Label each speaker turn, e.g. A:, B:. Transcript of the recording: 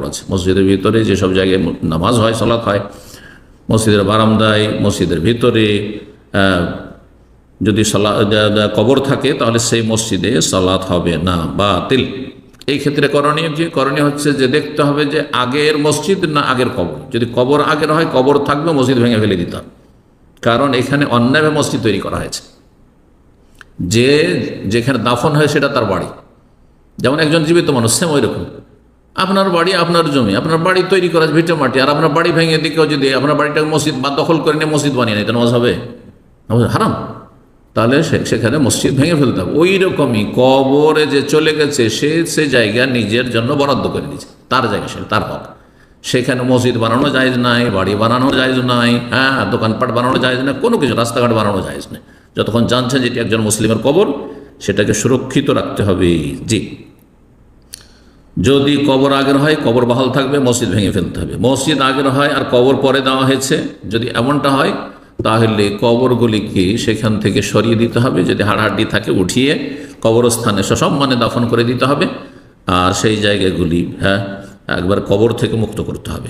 A: আছে মসজিদের ভিতরে, যেসব জায়গায় নামাজ হয়, সালাত হয়, মসজিদের বারান্দায়, মসজিদের ভিতরে যদি কবর থাকে তাহলে সেই মসজিদে সালাত হবে না, বাতিল। এই ক্ষেত্রে করণীয় হচ্ছে যে দেখতে হবে যে আগের মসজিদ না আগের কবর। যদি কবর আগের হয়, কবর থাকবে, মসজিদ ভেঙে ফেলে দিতে হবে। কারণ এখানে অন্যায়ভাবে মসজিদ তৈরি করা হয়েছে। যেখানে দাফন হয় সেটা তার বাড়ি, যেমন একজন জীবিত মানুষ, সেম ওই রকম। আপনার বাড়ি, আপনার জমি, আপনার বাড়ি তৈরি করা ভিটে মাটি, আর আপনার বাড়ি ভেঙে দিকেও যদি আপনার বাড়িটাকে মসজিদ বা দখল করে নিয়ে মসজিদ বানিয়ে নেয়, নামাজ হবে? নামাজ হারাম। তাহলে সেখানে মসজিদ ভেঙে ফেলতে হবে। ওই রকমই কবরে যে চলে গেছে, সে জায়গা নিজের জন্য বরাদ্দ করে দিয়েছে, তার জায়গা, সে তার হক। সেখানে মসজিদ বানানো জায়েজ নাই, বাড়ি বানানো জায়েজ নাই, হ্যাঁ, দোকানপাট বানানো জায়েজ নাই, কোনো কিছু, রাস্তাঘাট বানানো জায়েজ নাই। যতক্ষণ জানছেন যেটি একজন মুসলিমের কবর, সেটাকে সুরক্ষিত রাখতে হবে। জি, যদি কবর আগের হয়, কবর বহাল থাকবে, মসজিদ ভেঙে ফেলতে হবে। মসজিদ আগের হয় আর কবর পরে দেওয়া হয়েছে, যদি এমনটা হয় তাহলে কবরগুলিকে সেখান থেকে সরিয়ে দিতে হবে। যদি হাড়হাড্ডি থাকে উঠিয়ে কবরস্থানে সসম্মানে দাফন করে দিতে হবে। আর সেই জায়গাগুলি একবার কবর থেকে মুক্ত করতে হবে।